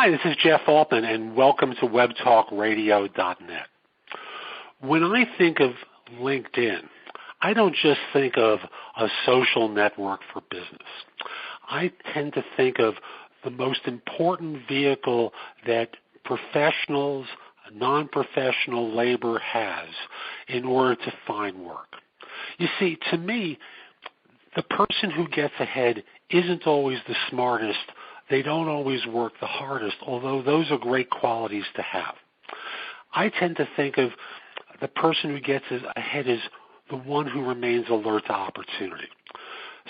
Hi, this is Jeff Altman, and welcome to webtalkradio.net. When I think of LinkedIn, I don't just think of a social network for business. I tend to think of the most important vehicle that professionals, non-professional labor has in order to find work. You see, to me, the person who gets ahead isn't always the smartest. They don't always work the hardest, although those are great qualities to have. I tend to think of the person who gets ahead as the one who remains alert to opportunity.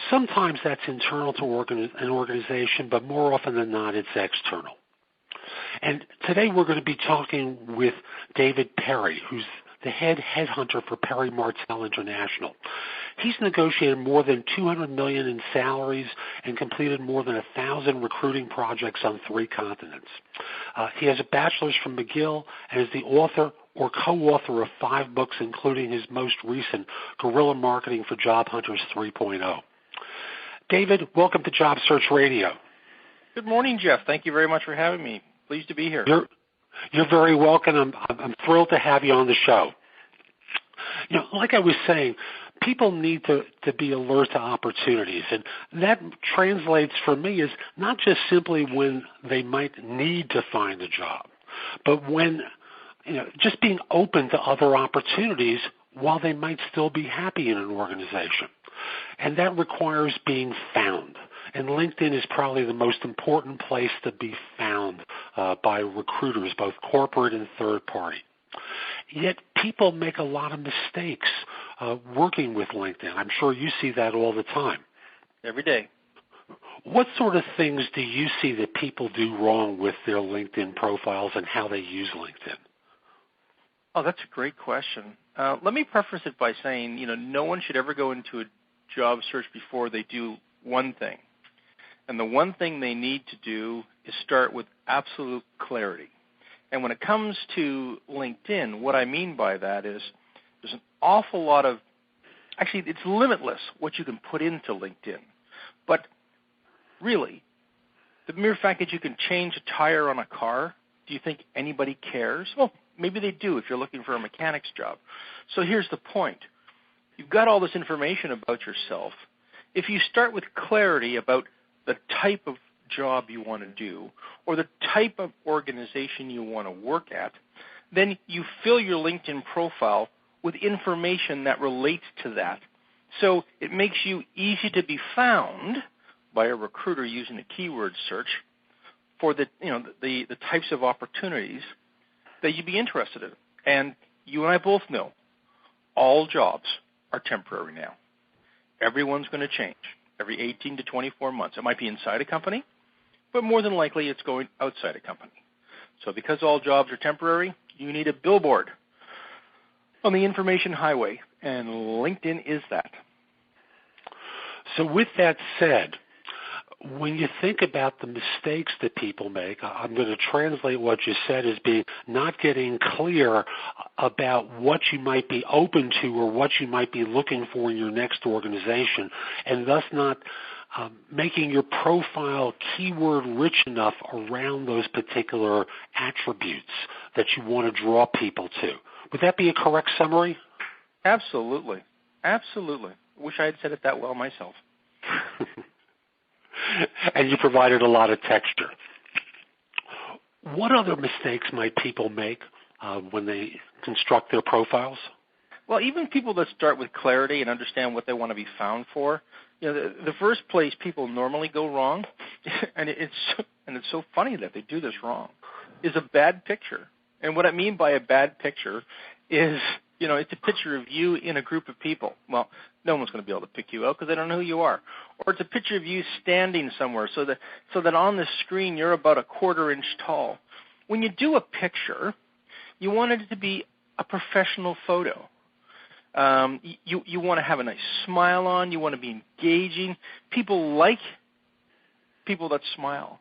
Sometimes that's internal to an organization, but more often than not, it's external. And today we're going to be talking with David Perry, who's the head headhunter for Perry Martell International. He's negotiated more than $200 million in salaries and completed more than 1,000 recruiting projects on 3 continents. He has a bachelor's from McGill and is the author or co-author of 5 books, including his most recent, Guerrilla Marketing for Job Hunters 3.0. David, welcome to Job Search Radio. Good morning, Jeff. Thank you very much for having me. Pleased to be here. You're very welcome. I'm thrilled to have you on the show. You know, like I was saying, people need to be alert to opportunities, and that translates for me as not just simply when they might need to find a job, but when, just being open to other opportunities while they might still be happy in an organization. And that requires being found. And LinkedIn is probably the most important place to be found by recruiters, both corporate and third party. Yet people make a lot of mistakes working with LinkedIn. I'm sure you see that all the time. Every day. What sort of things do you see that people do wrong with their LinkedIn profiles and how they use LinkedIn? Oh, that's a great question. Let me preface it by saying, no one should ever go into a job search before they do one thing. And the one thing they need to do is start with absolute clarity. And when it comes to LinkedIn, what I mean by that is there's an awful lot of, actually it's limitless what you can put into LinkedIn. But really, the mere fact that you can change a tire on a car, do you think anybody cares? Well, maybe they do if you're looking for a mechanic's job. So here's the point. You've got all this information about yourself. If you start with clarity about the type of job you want to do or the type of organization you want to work at, then you fill your LinkedIn profile with information that relates to that. So it makes you easy to be found by a recruiter using a keyword search for the types of opportunities that you'd be interested in. And you and I both know all jobs are temporary now. Everyone's going to change every 18 to 24 months. It might be inside a company, but more than likely it's going outside a company. So because all jobs are temporary, you need a billboard on the information highway, and LinkedIn is that. So with that said, when you think about the mistakes that people make, I'm going to translate what you said as being not getting clear about what you might be open to or what you might be looking for in your next organization, and thus not making your profile keyword rich enough around those particular attributes that you want to draw people to. Would that be a correct summary? Absolutely. Absolutely. Wish I had said it that well myself. And you provided a lot of texture. What other mistakes might people make when they construct their profiles? Well, even people that start with clarity and understand what they want to be found for, the first place people normally go wrong, and it's so funny that they do this wrong, is a bad picture. And what I mean by a bad picture is, it's a picture of you in a group of people. Well, no one's going to be able to pick you out because they don't know who you are. Or it's a picture of you standing somewhere so that on the screen you're about a quarter-inch tall. When you do a picture, you want it to be a professional photo. You want to have a nice smile on. You want to be engaging. People like people that smile.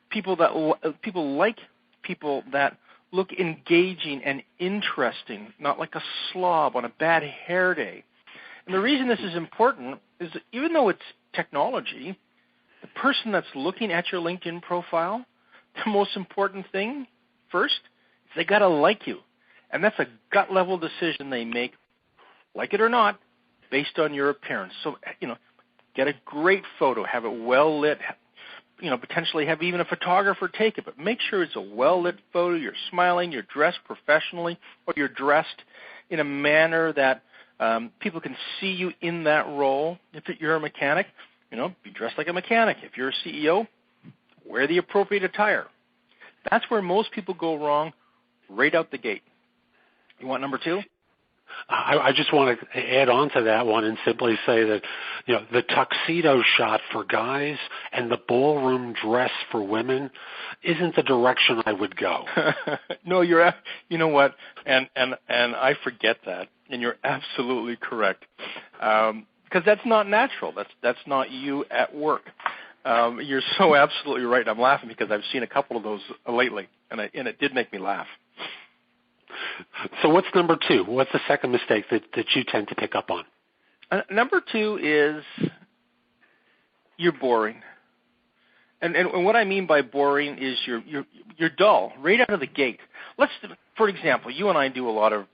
People like people that look engaging and interesting, not like a slob on a bad hair day. And the reason this is important is that even though it's technology, the person that's looking at your LinkedIn profile, the most important thing first is they got to like you. And that's a gut-level decision they make, like it or not, based on your appearance. So, get a great photo, have it well-lit, potentially have even a photographer take it, but make sure it's a well-lit photo, you're smiling, you're dressed professionally, or you're dressed in a manner that people can see you in that role. If you're a mechanic, be dressed like a mechanic. If you're a CEO, wear the appropriate attire. That's where most people go wrong right out the gate. You want number two? I just want to add on to that one and simply say that, the tuxedo shot for guys and the ballroom dress for women isn't the direction I would go. No, you know what? And I forget that, and you're absolutely correct. Because that's not natural. That's not you at work. You're so absolutely right. I'm laughing because I've seen a couple of those lately, and it did make me laugh. So what's number two? What's the second mistake that you tend to pick up on? Number two is you're boring. And what I mean by boring is you're dull right out of the gate. For example, you and I do a lot of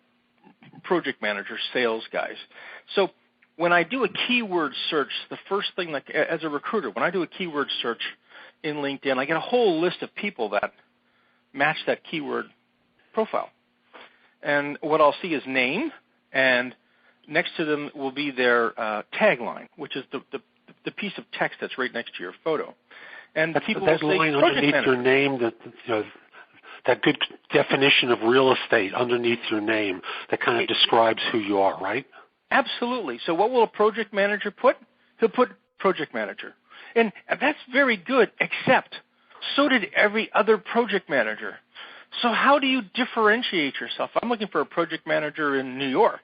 project manager sales guys. So when I do a keyword search, the first thing, as a recruiter, when I do a keyword search in LinkedIn, I get a whole list of people that match that keyword profile. And what I'll see is name, and next to them will be their tagline, which is the piece of text that's right next to your photo. And people will say line project underneath manager. your name, that good definition of real estate underneath your name that kind of describes who you are, right? Absolutely. So what will a project manager put? He'll put project manager. And that's very good, except so did every other project manager. So how do you differentiate yourself? I'm looking for a project manager in New York,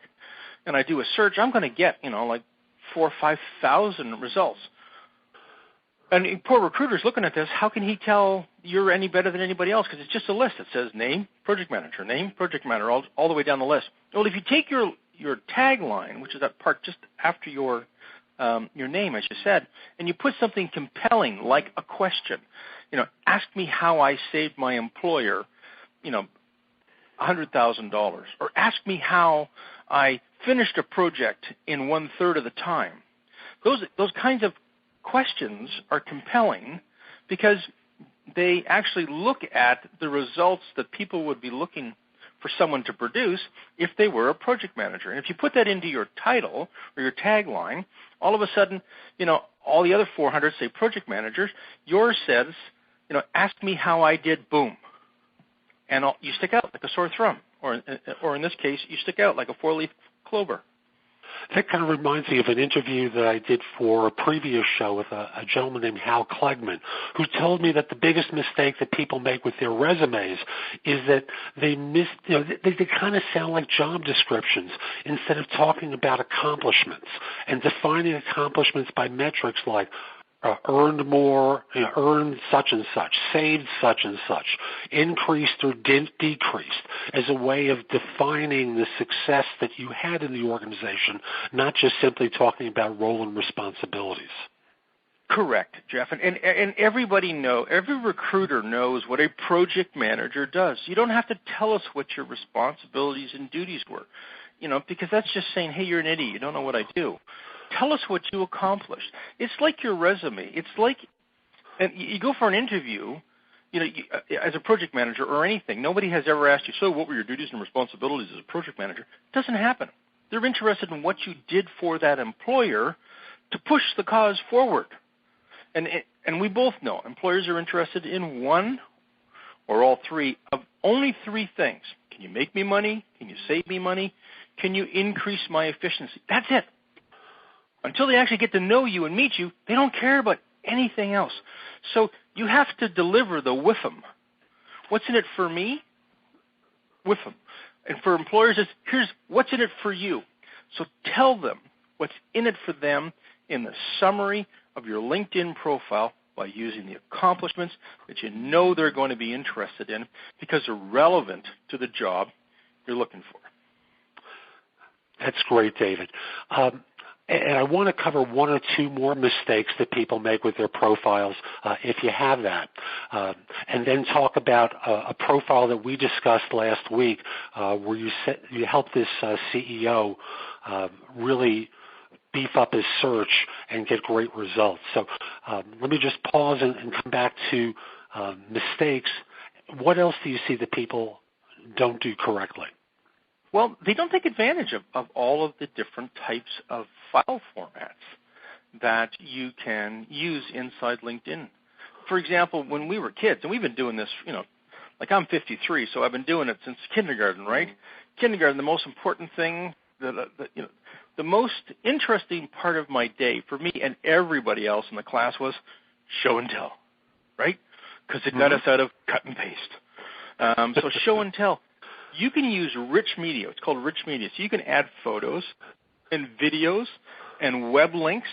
and I do a search. I'm going to get, 4,000 or 5,000 results. And poor recruiter's looking at this. How can he tell you're any better than anybody else? Because it's just a list that says name, project manager, all the way down the list. Well, if you take your tagline, which is that part just after your name, as you said, and you put something compelling like a question, ask me how I saved my employer, $100,000, or ask me how I finished a project in 1/3 of the time. Those kinds of questions are compelling because they actually look at the results that people would be looking for someone to produce if they were a project manager. And if you put that into your title or your tagline, all of a sudden, all the other 400 say project managers, yours says, ask me how I did boom. And you stick out like a sore thumb, or in this case, you stick out like a 4-leaf clover. That kind of reminds me of an interview that I did for a previous show with a gentleman named Hal Klegman, who told me that the biggest mistake that people make with their resumes is that they they kind of sound like job descriptions instead of talking about accomplishments and defining accomplishments by metrics like earned more, earned such and such, saved such and such, increased or decreased, as a way of defining the success that you had in the organization, not just simply talking about role and responsibilities. Correct, Jeff. And everybody every recruiter knows what a project manager does. You don't have to tell us what your responsibilities and duties were, because that's just saying, hey, you're an idiot, you don't know what I do. Tell us what you accomplished. It's like your resume. It's like, and you go for an interview, as a project manager or anything, nobody has ever asked you, so what were your duties and responsibilities as a project manager? It doesn't happen. They're interested in what you did for that employer to push the cause forward. And we both know employers are interested in one or all three of only three things. Can you make me money? Can you save me money? Can you increase my efficiency? That's it. Until they actually get to know you and meet you, they don't care about anything else. So you have to deliver the WIFM. What's in it for me? WIFM. And for employers, it's here's what's in it for you. So tell them what's in it for them in the summary of your LinkedIn profile by using the accomplishments that they're going to be interested in because they're relevant to the job you're looking for. That's great, David. And I want to cover one or two more mistakes that people make with their profiles, if you have that, and then talk about a profile that we discussed last week, where you helped this CEO really beef up his search and get great results. So let me just pause and come back to mistakes. What else do you see that people don't do correctly? Well, they don't take advantage of all of the different types of file formats that you can use inside LinkedIn. For example, when we were kids, and we've been doing this, like I'm 53, so I've been doing it since kindergarten, right? Kindergarten, the most important thing, the most interesting part of my day for me and everybody else in the class was show and tell, right? Because it got us out of cut and paste. So show and tell. You can use rich media. It's called rich media. So you can add photos and videos and web links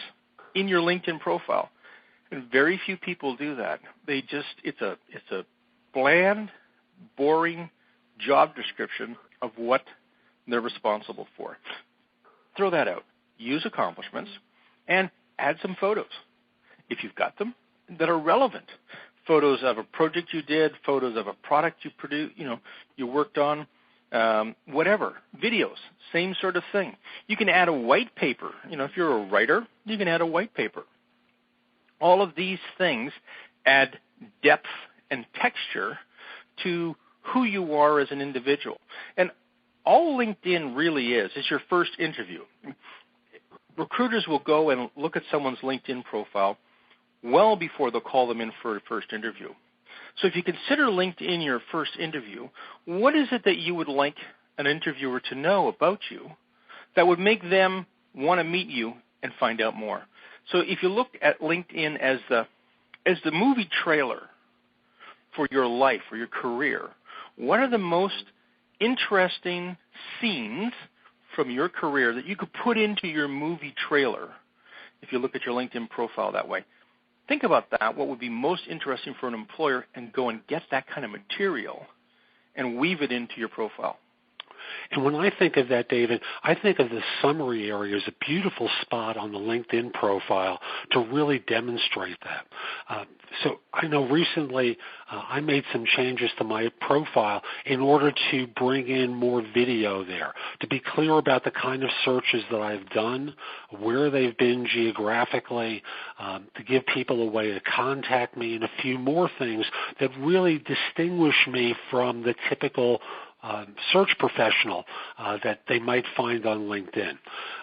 in your LinkedIn profile. And very few people do that. It's a bland, boring job description of what they're responsible for. Throw that out. Use accomplishments and add some photos, if you've got them, that are relevant. Photos of a project you did, photos of a product you produced, you worked on, whatever. Videos, same sort of thing. You can add a white paper. If you're a writer, you can add a white paper. All of these things add depth and texture to who you are as an individual. And all LinkedIn really is your first interview. Recruiters will go and look at someone's LinkedIn profile well before they'll call them in for a first interview. So if you consider LinkedIn your first interview, what is it that you would like an interviewer to know about you that would make them want to meet you and find out more? So if you look at LinkedIn as the movie trailer for your life or your career, what are the most interesting scenes from your career that you could put into your movie trailer if you look at your LinkedIn profile that way? Think about that, what would be most interesting for an employer, and go and get that kind of material and weave it into your profile. And when I think of that, David, I think of the summary area as a beautiful spot on the LinkedIn profile to really demonstrate that. So I know recently I made some changes to my profile in order to bring in more video there, to be clear about the kind of searches that I've done, where they've been geographically, to give people a way to contact me, and a few more things that really distinguish me from the typical search professional that they might find on LinkedIn.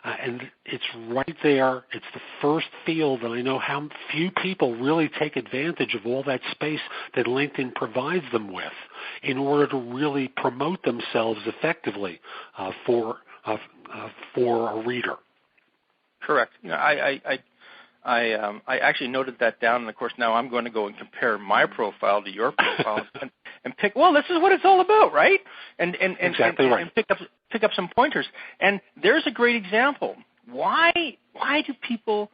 And it's right there. It's the first field, and I know how few people really take advantage of all that space that LinkedIn provides them with in order to really promote themselves effectively for a reader. Correct. I actually noted that down, and of course now I'm going to go and compare my profile to your profile and pick. Well, this is what it's all about, right? And exactly right. And pick up some pointers. And there's a great example. Why do people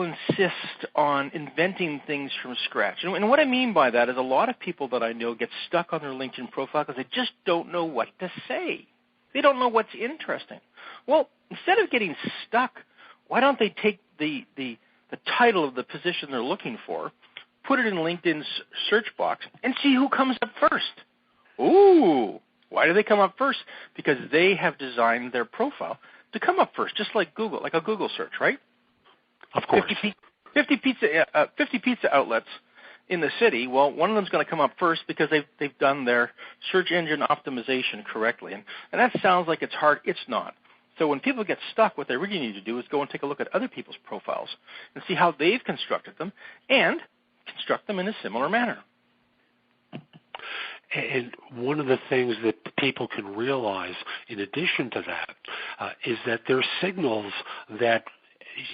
insist on inventing things from scratch? And what I mean by that is a lot of people that I know get stuck on their LinkedIn profile because they just don't know what to say. They don't know what's interesting. Well, instead of getting stuck, why don't they take the title of the position they're looking for, put it in LinkedIn's search box, and see who comes up first? Ooh, why do they come up first? Because they have designed their profile to come up first, just like Google, like a Google search, right? Of course. 50 pizza outlets in the city. Well, one of them's going to come up first because they've done their search engine optimization correctly. And that sounds like it's hard. It's not. So when people get stuck, what they really need to do is go and take a look at other people's profiles and see how they've constructed them and construct them in a similar manner. And one of the things that people can realize in addition to that is that there are signals that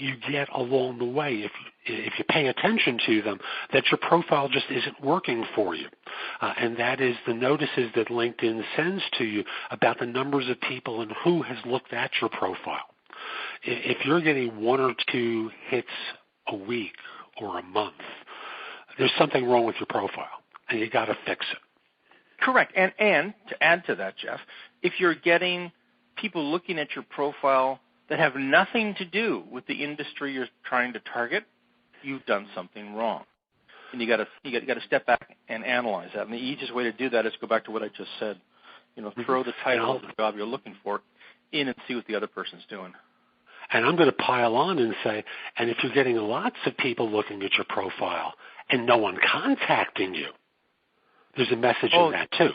you get along the way if you pay attention to them, that your profile just isn't working for you. And that is the notices that LinkedIn sends to you about the numbers of people and who has looked at your profile. If you're getting one or two hits a week or a month, there's something wrong with your profile, and you got to fix it. Correct. And to add to that, Jeff, if you're getting people looking at your profile that have nothing to do with the industry you're trying to target, you've done something wrong. And you got to step back and analyze that. And the easiest way to do that is go back to what I just said. Throw the title of the job you're looking for in and see what the other person's doing. And I'm going to pile on and say, and if you're getting lots of people looking at your profile and no one contacting you, there's a message in that too.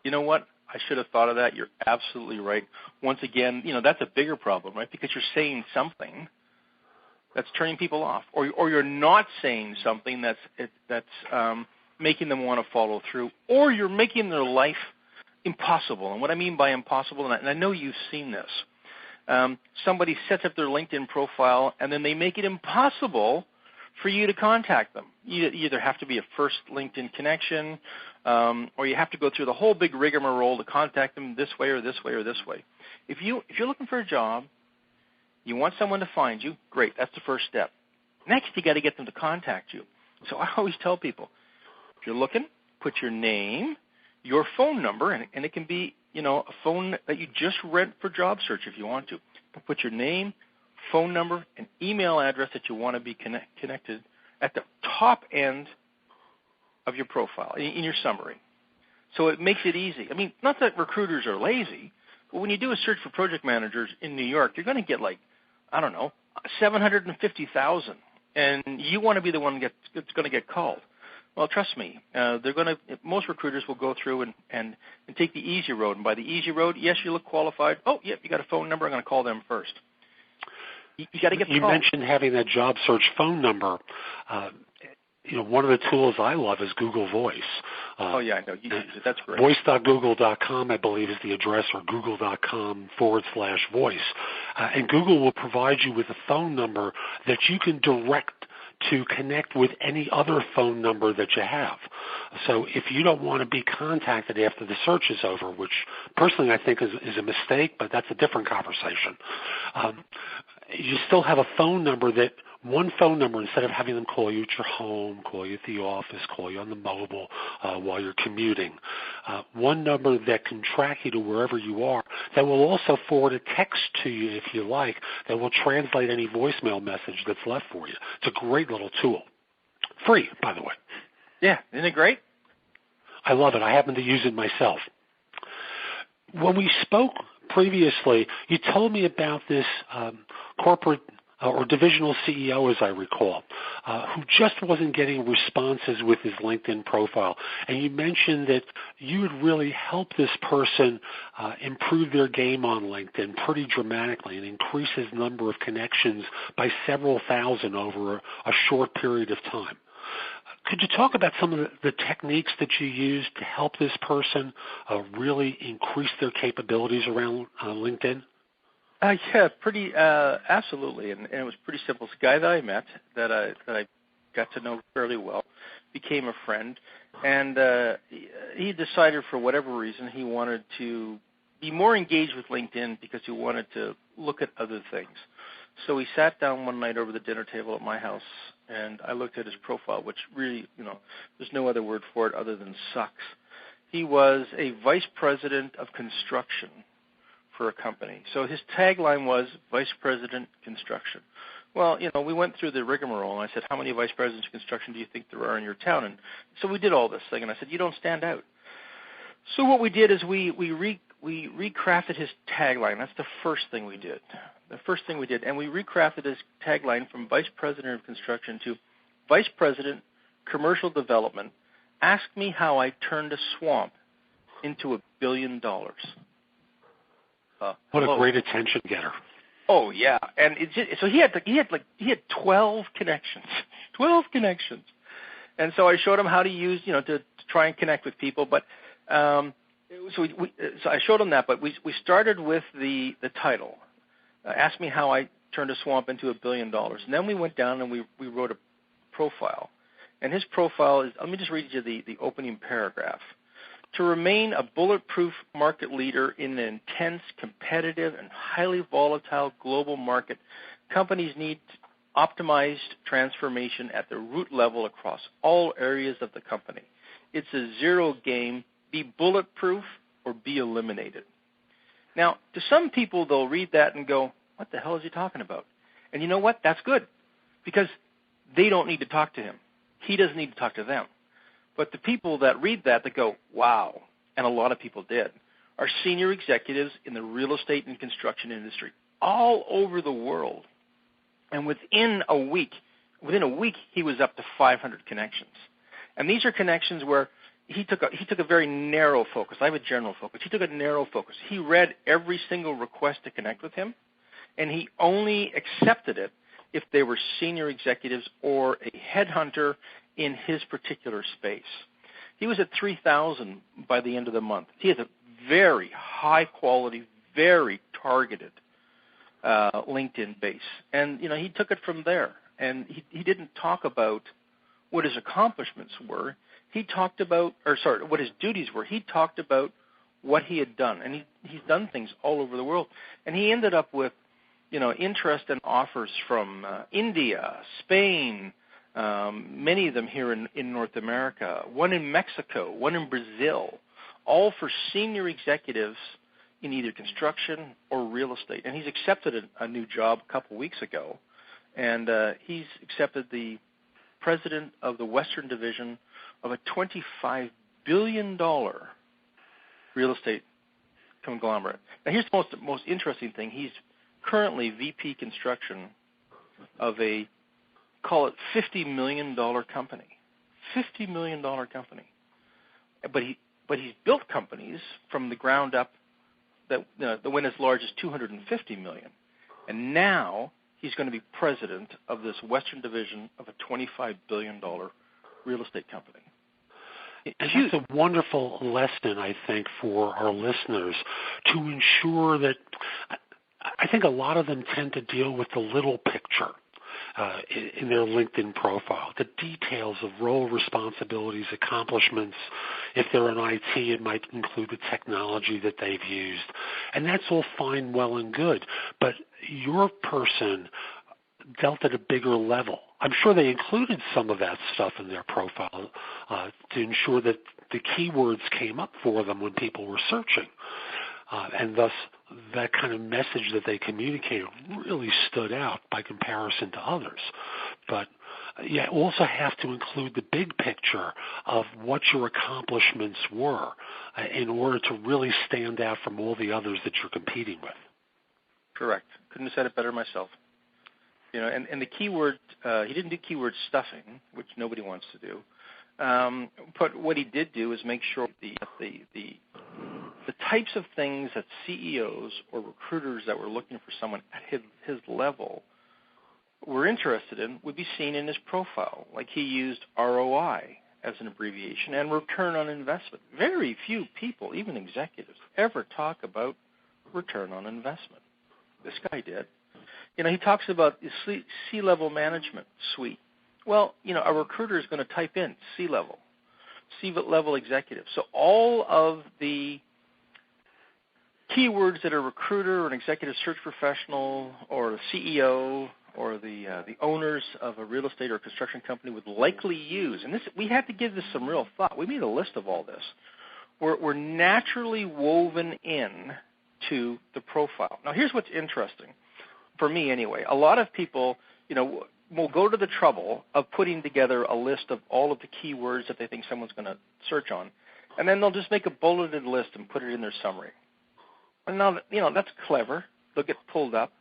You know what? I should have thought of that. You're absolutely right. Once again, that's a bigger problem, right? Because you're saying something that's turning people off, or you're not saying something that's making them want to follow through, or you're making their life impossible. And what I mean by impossible, and I know you've seen this, somebody sets up their LinkedIn profile and then they make it impossible for you to contact them. You either have to be a first LinkedIn connection, or you have to go through the whole big rigmarole to contact them this way or this way or this way. If you're looking for a job, you want someone to find you, great, that's the first step. Next, you got to get them to contact you. So I always tell people, if you're looking, put your name, your phone number, and it can be a phone that you just rent for job search if you want to. Put your name, phone number, and email address that you want to be connected at the top end of your profile, in your summary. So it makes it easy. I mean, not that recruiters are lazy, but when you do a search for project managers in New York, you're going to get 750,000, and you want to be the one that's going to get called. Well, trust me, most recruiters will go through and take the easy road. And by the easy road, yes, you look qualified. Oh, yep, you got a phone number. I'm going to call them first. You got to get the You call. mentioned having that job search phone number. One of the tools I love is Google Voice. Oh, yeah, I know. You use it. That's great. Voice.google.com, I believe, is the address, or google.com/voice. And Google will provide you with a phone number that you can direct to connect with any other phone number that you have. So if you don't want to be contacted after the search is over, which personally I think is a mistake, but that's a different conversation, you still have a phone number one phone number, instead of having them call you at your home, call you at the office, call you on the mobile while you're commuting. One number that can track you to wherever you are, that will also forward a text to you if you like, that will translate any voicemail message that's left for you. It's a great little tool. Free, by the way. Yeah, isn't it great? I love it. I happen to use it myself. When we spoke previously, you told me about this corporate or divisional CEO, as I recall, who just wasn't getting responses with his LinkedIn profile. And you mentioned that you would really help this person improve their game on LinkedIn pretty dramatically and increase his number of connections by several thousand over a short period of time. Could you talk about some of the techniques that you use to help this person really increase their capabilities around LinkedIn? Yeah, pretty absolutely, and it was pretty simple. It's a guy that I met that I got to know fairly well, became a friend, and he decided for whatever reason he wanted to be more engaged with LinkedIn because he wanted to look at other things. So we sat down one night over the dinner table at my house, and I looked at his profile, which really, there's no other word for it other than sucks. He was a vice president of construction for a company. So his tagline was Vice President Construction. Well, we went through the rigmarole, and I said, how many vice presidents of construction do you think there are in your town? And so we did all this thing, and I said, you don't stand out. So what we did is we recrafted his tagline. That's the first thing we did. And we recrafted his tagline from Vice President of Construction to Vice President, Commercial Development. Ask me how I turned a swamp into $1 billion. What a great attention getter! Oh yeah, and so he had 12 connections, 12 connections, and so I showed him how to use to try and connect with people. But so I showed him that, but we started with the title. Ask me how I turned a swamp into $1 billion, and then we went down and we wrote a profile, and his profile is. Let me just read you the opening paragraph. To remain a bulletproof market leader in an intense, competitive, and highly volatile global market, companies need optimized transformation at the root level across all areas of the company. It's a zero game. Be bulletproof or be eliminated. Now, to some people, they'll read that and go, what the hell is he talking about? And you know what? That's good, because they don't need to talk to him. He doesn't need to talk to them. But the people that read that go, wow, and a lot of people did, are senior executives in the real estate and construction industry all over the world. And within a week, he was up to 500 connections. And these are connections where he took a very narrow focus. I have a general focus. He took a narrow focus. He read every single request to connect with him, and he only accepted it if they were senior executives or a headhunter in his particular space. He was at 3,000 by the end of the month. He has a very high quality, very targeted LinkedIn base. And, he took it from there. And he didn't talk about what his accomplishments were. He talked about, what his duties were. He talked about what he had done. And he's done things all over the world. And he ended up with, interest and offers from India, Spain, many of them here in North America, one in Mexico, one in Brazil, all for senior executives in either construction or real estate. And he's accepted a new job a couple weeks ago, and he's accepted the president of the Western Division of a $25 billion real estate conglomerate. Now, here's the most interesting thing. He's currently VP construction of call it $50 million company. $50 million company. But he's built companies from the ground up that went as large as $250 million. And now he's going to be president of this Western Division of a $25 billion real estate company. And that's a wonderful lesson, I think, for our listeners to ensure that I think a lot of them tend to deal with the little picture in their LinkedIn profile, the details of role responsibilities, accomplishments. If they're in IT, it might include the technology that they've used. And that's all fine, well, and good. But your person dealt at a bigger level. I'm sure they included some of that stuff in their profile to ensure that the keywords came up for them when people were searching. And thus, that kind of message that they communicated really stood out by comparison to others. But you also have to include the big picture of what your accomplishments were in order to really stand out from all the others that you're competing with. Correct. Couldn't have said it better myself. And the keyword, he didn't do keyword stuffing, which nobody wants to do. But what he did do is make sure the types of things that CEOs or recruiters that were looking for someone at his level were interested in would be seen in his profile. Like he used ROI as an abbreviation and return on investment. Very few people, even executives, ever talk about return on investment. This guy did. He talks about the C-level management suite. Well, a recruiter is going to type in C-level executive. So all of the keywords that a recruiter or an executive search professional or the CEO or the owners of a real estate or construction company would likely use, and we had to give this some real thought. We made a list of all this. We're naturally woven in to the profile. Now, here's what's interesting, for me anyway. A lot of people, will go to the trouble of putting together a list of all of the keywords that they think someone's going to search on, and then they'll just make a bulleted list and put it in their summary. And now, that's clever. They'll get pulled up.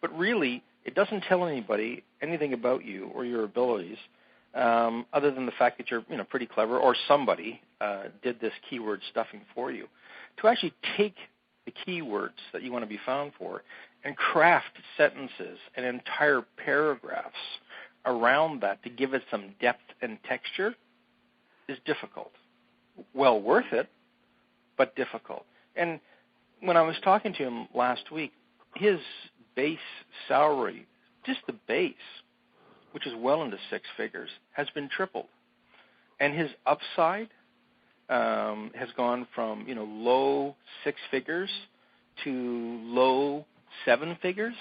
But really, it doesn't tell anybody anything about you or your abilities other than the fact that you're, pretty clever or somebody did this keyword stuffing for you. To actually take the keywords that you want to be found for and craft sentences and entire paragraphs around that to give it some depth and texture is difficult. Well worth it, but difficult. And when I was talking to him last week, his base salary, just the base, which is well into six figures, has been tripled. And his upside has gone from, low six figures to low seven figures.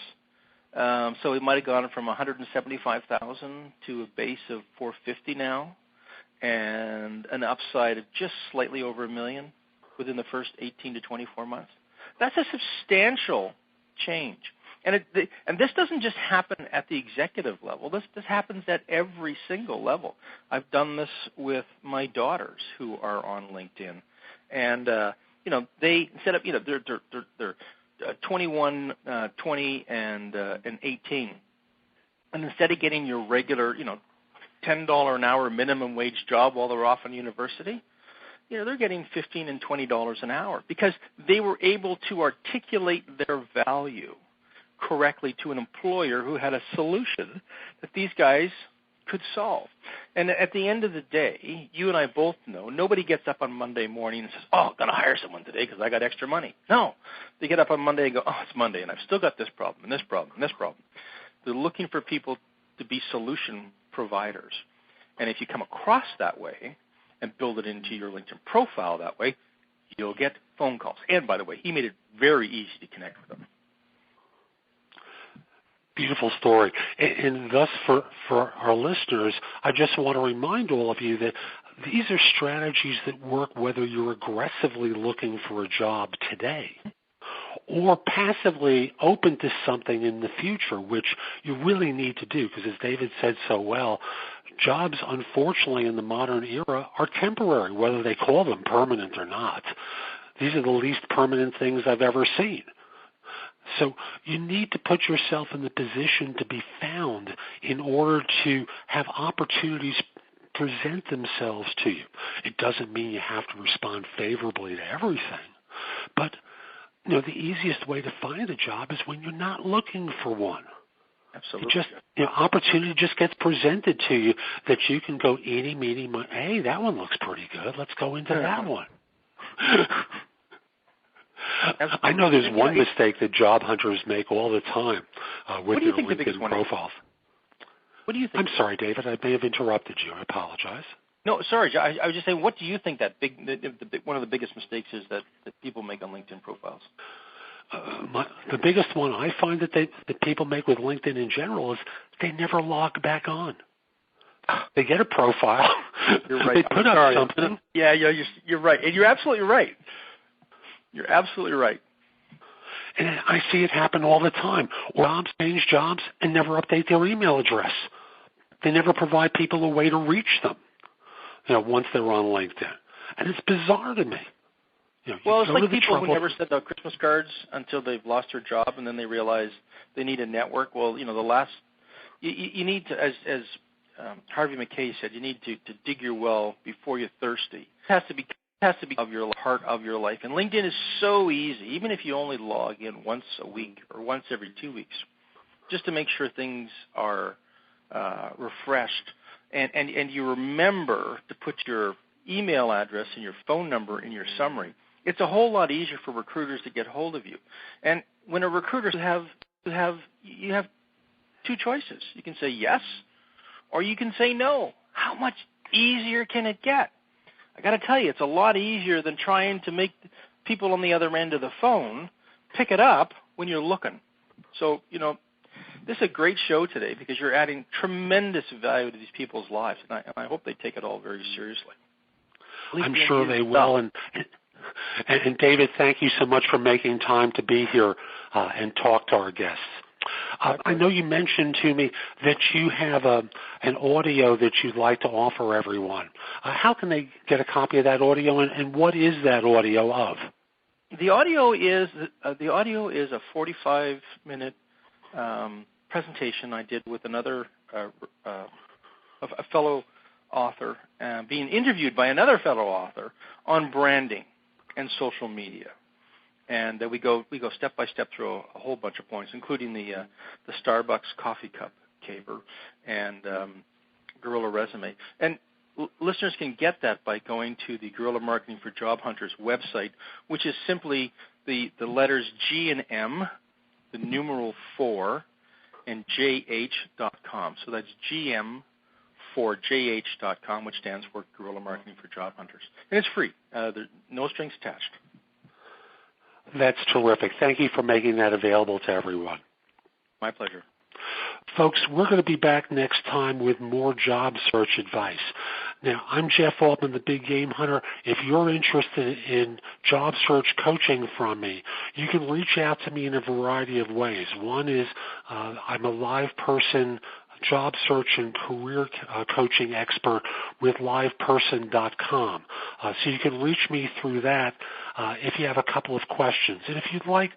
So it might have gone from $175,000 to a base of $450 now, and an upside of just slightly over $1 million within the first 18 to 24 months. That's a substantial change. And this doesn't just happen at the executive level. This happens at every single level. I've done this with my daughters who are on LinkedIn, and they set up. They're 21, 20, and 18, and instead of getting your regular, $10 an hour minimum wage job while they're off in university, they're getting $15 and $20 an hour because they were able to articulate their value correctly to an employer who had a solution that these guys could solve. And at the end of the day, you and I both know nobody gets up on Monday morning and says, I'm going to hire someone today because I got extra money. No. They get up on Monday and go, it's Monday and I've still got this problem and this problem and this problem. They're looking for people to be solution providers. And if you come across that way and build it into your LinkedIn profile that way, you'll get phone calls. And by the way, he made it very easy to connect with them. Beautiful story. And thus, for our listeners, I just want to remind all of you that these are strategies that work whether you're aggressively looking for a job today or passively open to something in the future, which you really need to do, because as David said so well, jobs, unfortunately, in the modern era are temporary, whether they call them permanent or not. These are the least permanent things I've ever seen. So you need to put yourself in the position to be found in order to have opportunities present themselves to you. It doesn't mean you have to respond favorably to everything, but the easiest way to find a job is when you're not looking for one. Absolutely. Opportunity just gets presented to you that you can go eeny, meeny, miny. Hey, that one looks pretty good. Let's go into that one. I know there's one mistake that job hunters make all the time with their LinkedIn profiles. What do you think? I'm sorry, David. I may have interrupted you. I apologize. No, sorry. I was just saying, what do you think that one of the biggest mistakes is that people make on LinkedIn profiles? The biggest one I find that people make with LinkedIn in general is they never log back on. They get a profile. You're right. They put up something. Yeah, you're right. And you're absolutely right. You're absolutely right. And I see it happen all the time. Jobs change jobs and never update their email address. They never provide people a way to reach them, once they're on LinkedIn. And it's bizarre to me. Well, it's like people who never send out Christmas cards until they've lost their job, and then they realize they need a network. Well, you need to, as Harvey McKay said, you need to dig your well before you're thirsty. It has to be of your part of your life. And LinkedIn is so easy, even if you only log in once a week or once every 2 weeks, just to make sure things are refreshed. And you remember to put your email address and your phone number in your summary. It's a whole lot easier for recruiters to get hold of you. And when a recruiter you have two choices. You can say yes, or you can say no. How much easier can it get? I got to tell you, it's a lot easier than trying to make people on the other end of the phone pick it up when you're looking. So, this is a great show today because you're adding tremendous value to these people's lives, and I hope they take it all very seriously. I'm sure they will. And David, thank you so much for making time to be here and talk to our guests. I know you mentioned to me that you have an audio that you'd like to offer everyone. How can they get a copy of that audio, and what is that audio of? The audio is a 45-minute presentation I did with another a fellow author being interviewed by another fellow author on branding and social media. And we go step by step through a whole bunch of points, including the Starbucks coffee cup caper and guerrilla resume. And listeners can get that by going to the Guerrilla Marketing for Job Hunters website, which is simply the letters G and M, the numeral 4, and JH.com. So that's GM4JH.com, which stands for Guerrilla Marketing for Job Hunters. And it's free. There's no strings attached. That's terrific. Thank you for making that available to everyone. My pleasure. Folks, we're going to be back next time with more job search advice. Now, I'm Jeff Altman, the Big Game Hunter. If you're interested in job search coaching from me, you can reach out to me in a variety of ways. One is I'm a live person job search and career coaching expert with liveperson.com. So you can reach me through that if you have a couple of questions. And if you'd like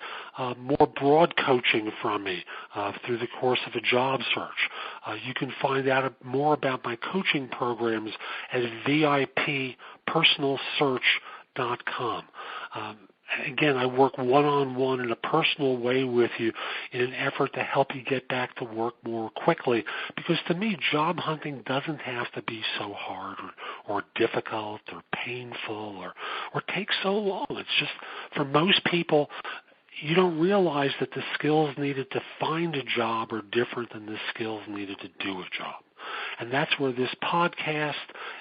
more broad coaching from me through the course of a job search, you can find out more about my coaching programs at vipersoncom. Again, I work one-on-one in a personal way with you in an effort to help you get back to work more quickly, because to me, job hunting doesn't have to be so hard or difficult or painful or take so long. It's just, for most people, you don't realize that the skills needed to find a job are different than the skills needed to do a job. And that's where this podcast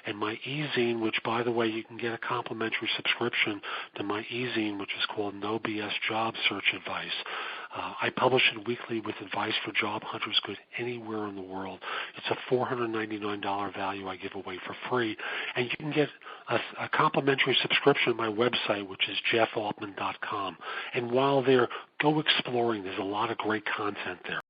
and my e-zine, which, by the way, you can get a complimentary subscription to my e-zine, which is called No BS Job Search Advice. I publish it weekly with advice for job hunters good anywhere in the world. It's a $499 value I give away for free. And you can get a complimentary subscription to my website, which is jeffaltman.com. And while there, go exploring. There's a lot of great content there.